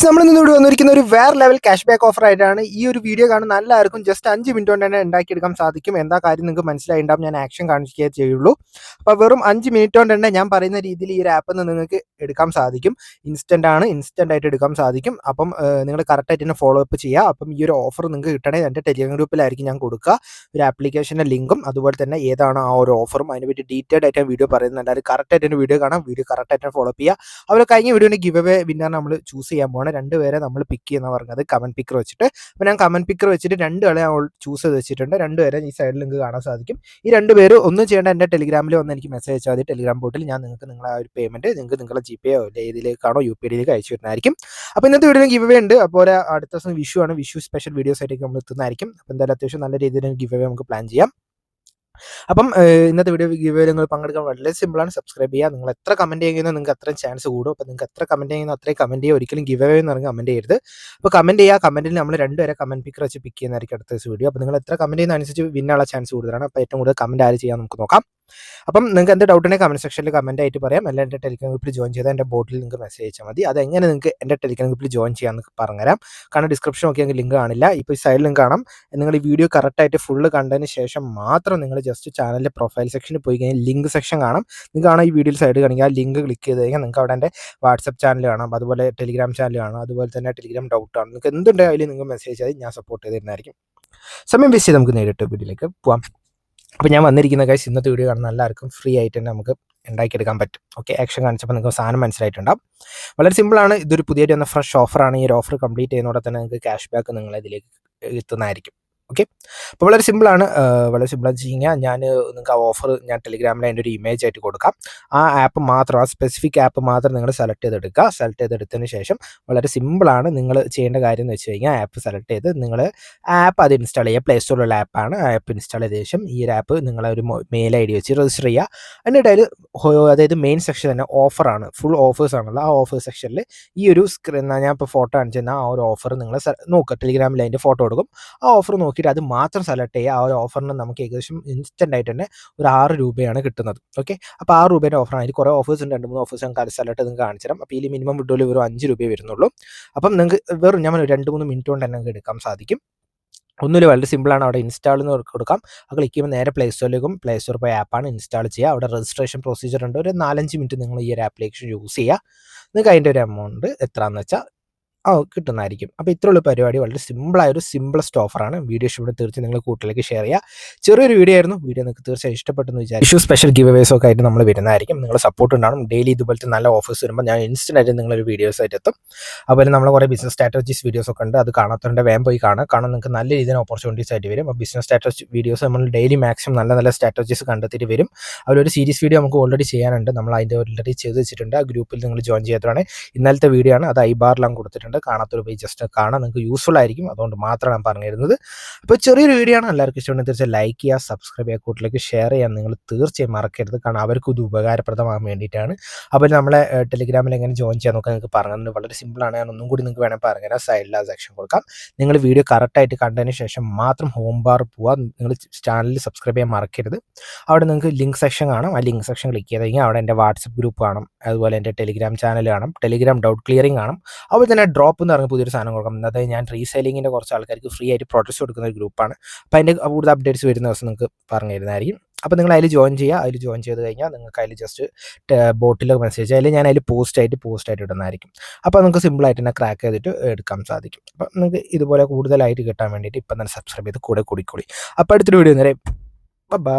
നമ്മൾ ഇന്നിവിടെ വന്നിരിക്കുന്ന ഒരു വേറെ ലെവൽ ക്യാഷ് ബാക്ക് ഓഫർ ആയിട്ടാണ്. ഈ ഒരു വീഡിയോ കാണുന്ന എല്ലാവർക്കും ജസ്റ്റ് 5 മിനിറ്റ് കൊണ്ട് തന്നെ ഉണ്ടാക്കിയെടുക്കാൻ സാധിക്കും. എന്താ കാര്യം നിങ്ങൾക്ക് മനസ്സിലായിട്ടുണ്ടാവും. ഞാൻ ആക്ഷൻ കാണിക്കുകയേ ചെയ്യുള്ളൂ. അപ്പോൾ വെറും 5 മിനിറ്റ് കൊണ്ട് തന്നെ ഞാൻ പറയുന്ന രീതിയിൽ ഈ ഒരു ആപ്പിൽ നിന്ന് നിങ്ങൾക്ക് എടുക്കാൻ സാധിക്കും. ഇൻസ്റ്റൻ്റ് ആയിട്ട് എടുക്കാൻ സാധിക്കും. അപ്പം നിങ്ങൾ കറക്റ്റായിട്ട് തന്നെ ഫോളോ അപ്പ് ചെയ്യുക. അപ്പം ഈ ഒരു ഓഫർ നിങ്ങൾക്ക് കിട്ടണമെങ്കിൽ എൻ്റെ ടെലിഗ്രാം ഗ്രൂപ്പിലായിരിക്കും ഞാൻ കൊടുക്കുക. ഒരു ആപ്ലിക്കേഷൻ്റെ ലിങ്കും അതുപോലെ തന്നെ ഏതാണ് ആ ഒരു ഓഫറും അതിനെപ്പറ്റി ഡീറ്റെയിൽഡ് ആയിട്ട് വീഡിയോ പറയുന്നത്. എല്ലാവരും കറക്റ്റായിട്ട് തന്നെ വീഡിയോ കാണാം. വീഡിയോ കറക്റ്റായിട്ട് ഫോളോ അപ്പ് ചെയ്യുക. അതുപോലെ കഴിഞ്ഞ വീഡിയോൻ്റെ ഗിവ് അവേ വിന്നർ നമ്മൾ ചൂസ് ചെയ്യാൻ പോകണം. 2 പേരെ നമ്മൾ പിക്ക് ചെയ്യുന്ന പറഞ്ഞത് കമന്റ് പിക്കർ വെച്ചിട്ട്. അപ്പോൾ ഞാൻ കമന്റ് പിക്കർ വെച്ചിട്ട് 2 ആളെ ചൂസ് ചെയ്ത് വെച്ചിട്ടുണ്ട്. 2 പേരെ ഈ സൈഡിൽ നിങ്ങൾക്ക് കാണാൻ സാധിക്കും. ഈ 2 പേര് ഒന്നും ചെയ്യേണ്ട, എൻ്റെ ടെലിഗ്രാമിൽ വന്ന് എനിക്ക് മെസ്സേജ് അയച്ചാൽ മതി. ടെലിഗ്രാം ബോട്ടിൽ ഞാൻ നിങ്ങൾക്ക് നിങ്ങളെ ആ ഒരു പേയ്മെൻറ്റ് നിങ്ങൾക്ക് നിങ്ങളുടെ GPay ഏതിലേക്കാണോ UPIയിലേക്ക് അയച്ചു വരുന്നതായിരിക്കും. അപ്പോൾ ഇന്നത്തെ വീഡിയോ ഗിവ് അവേ ഉണ്ട്. അപ്പോൾ അടുത്ത ദിവസം വിഷു ആണ്. വിഷു സ്പെഷ്യൽ വീഡിയോസ് ആയിട്ടൊക്കെ നമ്മൾ എത്തുന്നതായിരിക്കും. അപ്പോൾ എന്തായാലും അത്യാവശ്യം നല്ല രീതിയിൽ ഗിവ് അവേ നമുക്ക് പ്ലാൻ ചെയ്യാം. അപ്പം ഇന്നത്തെ വീഡിയോ ഗിവ് അവേ നിങ്ങൾ പങ്കെടുക്കാൻ വളരെ സിമ്പിളാണ്. സബ്സ്ക്രൈബ് ചെയ്യുക. നിങ്ങൾ എത്ര കമൻറ്റ് ചെയ്യുന്നോ നിങ്ങൾക്ക് അത്രയും ചാൻസ് കൂടും. അപ്പോൾ നിങ്ങൾക്ക് എത്ര കമൻറ്റ് ചെയ്യുന്നോ അത്രയും കമൻറ്റ് ചെയ്യുക. ഒരിക്കലും ഗിവ് അവേ എന്ന് പറഞ്ഞ് കമൻറ്റ് ചെയ്യരുത്. അപ്പോൾ കമൻറ്റ് ചെയ്യുക. കമൻറ്റിൽ നമ്മൾ 2 പേരെ കമൻറ്റ് പിക്കർ വെച്ച് പിക്ക് ചെയ്യുന്നതായിരിക്കും അടുത്ത ദിവസം വീഡിയോ. അപ്പോൾ നിങ്ങൾ എത്ര കമൻറ്റ് ചെയ്യുന്ന അനുസരിച്ച് വിന്നുള്ള ചാൻസ് കൂടുതലാണ്. അപ്പോൾ ഏറ്റവും കൂടുതൽ കമൻറ്റ് ആര് ചെയ്യാൻ നമുക്ക് നോക്കാം. അപ്പം നിങ്ങൾക്ക് എന്ത് ഡൗട്ട് ഉണ്ടെങ്കിൽ കമൻറ്റ് സെക്ഷനിൽ കമൻറ്റ് ആയിട്ട് പറയാം. അല്ലെങ്കിൽ എൻ്റെ ടെലിഗ്രാം ഗ്രൂപ്പിൽ ജോയിൻ ചെയ്താൽ എൻ്റെ ബോട്ടിൽ നിങ്ങൾക്ക് മെസ്സേജ് അയച്ചാൽ മതി. അതെങ്ങനെ നിങ്ങൾക്ക് എൻ്റെ ടെലിഗ്രാം ഗ്രൂപ്പിൽ ജോയിൻ ചെയ്യാമെന്ന് പറഞ്ഞുതരാം. കാരണം ഡിസ്ക്രിപ്ഷൻ നോക്കിയാൽ ലിങ്ക് കാണില്ല. ഇപ്പോൾ ഈ സൈഡിൽ ലിങ്ക് കാണാം. നിങ്ങൾ ഈ വീഡിയോ കറക്റ്റായിട്ട് ഫുള്ള് കണ്ടതിന് ശേഷം മാത്രം നിങ്ങൾ ജസ്റ്റ് ചാനലിൻ്റെ പ്രൊഫൈൽ സെക്ഷനിൽ പോയി കഴിഞ്ഞാൽ ലിങ്ക് സെക്ഷൻ കാണാം. നിങ്ങൾക്ക് കാണാം ഈ വീഡിയോയിൽ സൈഡ് കാണിക്കുക. ആ ലിങ്ക് ക്ലിക്ക് ചെയ്ത് കഴിഞ്ഞാൽ നിങ്ങൾക്ക് അവിടെ എൻ്റെ വാട്സപ്പ് ചാനൽ കാണാം, അതുപോലെ ടെലിഗ്രാം ചാനൽ കാണാം, അതുപോലെ തന്നെ ടെലിഗ്രാം ഡൗട്ട് ആണ്. നിങ്ങൾക്ക് എന്തുണ്ടെങ്കിൽ അതിൽ നിങ്ങൾ മെസ്സേജ് ചെയ്താൽ ഞാൻ സപ്പോർട്ട് ചെയ്ത് തരുന്നതായിരിക്കും. സമയം വേസ്റ്റ് ചെയ്ത് നമുക്ക് നേരിട്ട് വീഡിയോയിലേക്ക് പോകാം. അപ്പോൾ ഞാൻ വന്നിരിക്കുന്ന കാര്യം ഇന്നത്തെ വീഡിയോ കാണുന്ന എല്ലാവർക്കും ഫ്രീ ആയിട്ട് തന്നെ നമുക്ക് ഉണ്ടാക്കിയെടുക്കാൻ പറ്റും. ഓക്കെ, ആക്ഷൻ കാണിച്ചപ്പോൾ നിങ്ങൾക്ക് സാധനം മനസ്സിലായിട്ടുണ്ടാവും. വളരെ സിമ്പിളാണ്. ഇതൊരു പുതിയതായിട്ട് വന്ന ഫ്രഷ് ഓഫറാണ്. ഈ ഒരു ഓഫർ കംപ്ലീറ്റ് ചെയ്യുന്നതോടെ തന്നെ നിങ്ങൾക്ക് ക്യാഷ് ബാക്ക് നിങ്ങളിതിലേക്ക് എത്തുന്നതായിരിക്കും. ഓക്കെ, അപ്പോൾ വളരെ സിമ്പിളാണ്. വളരെ സിമ്പിളാന്ന് വെച്ച് കഴിഞ്ഞാൽ ഞാൻ നിങ്ങൾക്ക് ആ ഓഫർ ഞാൻ ടെലിഗ്രാമിൽ അതിൻ്റെ ഒരു ഇമേജ് ആയിട്ട് കൊടുക്കാം. ആ ആപ്പ് മാത്രം, ആ സ്പെസിഫിക് ആപ്പ് മാത്രം നിങ്ങൾ സെലക്ട് ചെയ്തെടുക്കുക. സെലക്ട് ചെയ്തെടുത്തതിന് ശേഷം വളരെ സിമ്പിളാണ്. നിങ്ങൾ ചെയ്യേണ്ട കാര്യം എന്ന് വെച്ച് കഴിഞ്ഞാൽ ആപ്പ് സെലക്ട് ചെയ്ത് നിങ്ങൾ ആപ്പ് അത് ഇൻസ്റ്റാൾ ചെയ്യുക. പ്ലേ സ്റ്റോറിലുള്ള ആപ്പാണ്. ആ ആപ്പ് ഇൻസ്റ്റാൾ ചെയ്ത ശേഷം ഈ ഒരു ആപ്പ് നിങ്ങളൊരു മെയിൽ ID വെച്ച് രജിസ്റ്റർ ചെയ്യുക. എന്നിട്ട് അതിൽ അതായത് മെയിൻ സെക്ഷൻ തന്നെ ഓഫറാണ്, ഫുൾ ഓഫേഴ്സ് ആണല്ലോ. ആ ഓഫർ സെക്ഷനിൽ ഈ ഒരു സ്ക്രീൻ ഞാൻ ഇപ്പോൾ ഫോട്ടോ കാണിച്ചു തന്നാൽ ആ ഒരു ഓഫർ നിങ്ങൾ നോക്കുക. ടെലിഗ്രാമിൽ അതിൻ്റെ ഫോട്ടോ കൊടുക്കും. ആ ഓഫർ നോക്കിയിട്ട് അത് മാത്രം സെലക്ട് ചെയ്യുക. ആ ഒരു ഓഫറിന് നമുക്ക് ഏകദേശം ഇൻസ്റ്റൻ്റ് ആയിട്ട് തന്നെ ഒരു 6 രൂപയാണ് കിട്ടുന്നത്. ഓക്കെ, അപ്പോൾ 6 രൂപേൻ്റെ ഓഫറാണ്. അതിൽ കുറേ ഓഫേഴ്സ് ഉണ്ട്. 2-3 ഓഫേഴ്സ് ഞാൻ സെലക്ട് നിങ്ങൾക്ക് കാണിച്ചു തരാം. അപ്പോൾ ഇതിൽ മിനിമം വിഡ്രോയിൽ ഒരു 5 രൂപയെ വരുന്നുള്ളൂ. അപ്പം നിങ്ങൾക്ക് വെറും ഞാൻ 2-3 മിനിറ്റ് കൊണ്ട് തന്നെ നിങ്ങൾക്ക് എടുക്കാൻ സാധിക്കും. ഒന്നുമില്ല, വളരെ സിമ്പിളാണ്. അവിടെ ഇൻസ്റ്റാൾ എന്ന് കൊടുക്കാം. അത് ക്ലിക്ക് ചെയ്യുമ്പോൾ നേരെ പ്ലേ സ്റ്റോറിലേക്കും, പ്ലേ സ്റ്റോർ പോയി ആപ്പാണ് ഇൻസ്റ്റാൾ ചെയ്യുക. അവിടെ രജിസ്ട്രേഷൻ പ്രൊസീജിയർ ഉണ്ട്. ഒരു 4-5 മിനിറ്റ് നിങ്ങൾ ഈ ഒരു ആപ്ലിക്കേഷൻ യൂസ് ചെയ്യുക. നിങ്ങൾക്ക് അതിൻ്റെ ഒരു എമൗണ്ട് എത്രയാണെന്ന് വെച്ചാൽ കിട്ടുന്നതായിരിക്കും. അപ്പോൾ ഇത്രയുള്ള പരിപാടി. വളരെ സിമ്പിളായൊരു സിമ്പിളസ്റ്റ് ഓഫറാണ്. വീഡിയോ ഇഷ്ടപ്പെട്ട് തീർച്ചയായും നിങ്ങൾ കൂട്ടിലേക്ക് ഷെയർ ചെയ്യുക. ചെറിയൊരു വീഡിയോ ആയിരുന്നു. വീഡിയോ നിങ്ങൾക്ക് തീർച്ചയായും ഇഷ്ടപ്പെട്ടെന്ന് വിചാരിച്ചു. ഇഷ്യൂ സ്പെഷ്യൽ ഗിവ് അവേസ് ഒക്കെ ആയിട്ട് നമ്മൾ വരുന്നതായിരിക്കും. നിങ്ങൾ സപ്പോർട്ട് ഉണ്ടാകും. ഡെയിലി ഇതുപോലത്തെ നല്ല ഓഫേഴ്സ് വരുമ്പോൾ ഞാൻ ഇൻസ്റ്റൻ്റ് ആയിട്ട് നിങ്ങളൊരു വീഡിയോസ് ആയിട്ട് എത്തും. അതുപോലെ നമ്മൾ കുറേ ബിസിനസ് സ്ട്രാറ്റജീസ് വീഡിയോസ് ഒക്കെ ഉണ്ട്. അത് കാണാത്തവരുടെ വേഗം പോയി കാണാം. കാരണം നിങ്ങൾക്ക് നല്ല രീതിയിൽ ഓപ്പർച്യൂണിറ്റീസ് ആയിട്ട് വരും. അപ്പോൾ ബിസിനസ് സ്ട്രാറ്റജി വീഡിയോസ് നമ്മൾ ഡെയിലി മാക്സിമം നല്ല നല്ല സ്ട്രാറ്റജീസ് കണ്ടെത്തിയിട്ട് വരും. അതിലൊരു സീരീസ് വീഡിയോ നമുക്ക് ഓൾറെഡി ചെയ്യാനുണ്ട്. നമ്മൾ അതിൻ്റെ ഓൾറെഡി ചെയ്ത് വെച്ചിട്ടുണ്ട്. ആ ഗ്രൂപ്പിൽ നിങ്ങൾ ജോയിൻ ചെയ്യാത്തതാണ്. ഇന്നലത്തെ വീഡിയോ ആണ്. അത് ഐബാറിലാണ് കൊടുത്തിട്ടുണ്ട്. കാണാത്തൊരു പേജ് ജസ്റ്റ് കാണാൻ നിങ്ങൾക്ക് യൂസ്ഫുൾ ആയിരിക്കും. അതുകൊണ്ട് മാത്രമാണ് ഞാൻ പറഞ്ഞു തരുന്നത്. അപ്പോൾ ചെറിയൊരു വീഡിയോ ആണ്. എല്ലാവർക്കും ഇഷ്ടമുണ്ടെങ്കിൽ തീർച്ചയായും ലൈക്ക് ചെയ്യുക, സബ്സ്ക്രൈബ് ചെയ്യുക, കൂട്ടിലേക്ക് ഷെയർ ചെയ്യാൻ നിങ്ങൾ തീർച്ചയായും മറക്കരുത്. കാരണം അവർക്കും ഇത് ഉപകാരപ്രദമാകാൻ വേണ്ടിയിട്ടാണ്. അപ്പോൾ നമ്മളെ ടെലിഗ്രാമിൽ എങ്ങനെ ജോയിൻ ചെയ്യാൻ നോക്കാൻ നിങ്ങൾക്ക് പറഞ്ഞത് വളരെ സിമ്പിളാണ്. ഞാൻ ഒന്നും കൂടി നിങ്ങൾക്ക് വേണമെങ്കിൽ പറഞ്ഞുതരാം. സൈഡിൽ ആ സെക്ഷൻ കൊടുക്കാം. നിങ്ങൾ വീഡിയോ കറക്റ്റായിട്ട് കണ്ടതിന് ശേഷം മാത്രം ഹോം ബാർ പോവുക. നിങ്ങൾ ചാനൽ സബ്സ്ക്രൈബ് ചെയ്യാൻ മറക്കരുത്. അവിടെ നിങ്ങൾക്ക് ലിങ്ക് സെക്ഷൻ കാണാം. ആ ലിങ്ക് സെക്ഷൻ ക്ലിക്ക് ചെയ്ത് കഴിഞ്ഞാൽ അവിടെ എൻ്റെ വാട്സപ്പ് ഗ്രൂപ്പ് കാണാം. അതുപോലെ എൻ്റെ ടെലിഗ്രാം ചാനൽ കാണാം. ടെലിഗ്രാം ഡൗട്ട് ക്ലിയറിംഗ് കാണാം. അതുപോലെ തന്നെ ഡ്രോപ്പ് എന്ന് പറഞ്ഞ പുതിയൊരു സാധനം കൊടുക്കാം. അതായത് ഞാൻ റീസെയിലിങ്ങിൻ്റെ കുറച്ച് ആൾക്കാർക്ക് ഫ്രീ ആയിട്ട് പ്രൊഡക്ട്സ് കൊടുക്കുന്ന ഒരു ഗ്രൂപ്പാണ്. അപ്പോൾ അതിൻ്റെ കൂടുതൽ അപ്ഡേറ്റ്സ് വരുന്ന ദിവസം നിങ്ങൾക്ക് പറഞ്ഞു തരുന്നതായിരിക്കും. അപ്പോൾ നിങ്ങൾ അതിൽ ജോയിൻ ചെയ്യുക. അതിൽ ജോയിൻ ചെയ്ത് കഴിഞ്ഞാൽ നിങ്ങൾക്ക് അതിൽ ജസ്റ്റ് ബോട്ടിൽ മെസ്സേജ് അതിൽ ഞാൻ അതിൽ പോസ്റ്റായിട്ട് ഇടുന്നതായിരിക്കും. അപ്പോൾ നിങ്ങൾക്ക് സിമ്പിളായിട്ട് തന്നെ ക്രാക്ക് ചെയ്തിട്ട് എടുക്കാൻ സാധിക്കും. അപ്പോൾ നിങ്ങൾക്ക് ഇതുപോലെ കൂടുതലായിട്ട് കിട്ടാൻ വേണ്ടിയിട്ട് ഇപ്പം തന്നെ സബ്സ്ക്രൈബ് ചെയ്ത് കൂടെ കൂടിക്കൂടി. അപ്പോൾ അടുത്തൊരു വീഡിയോ നേരെ ബൈ.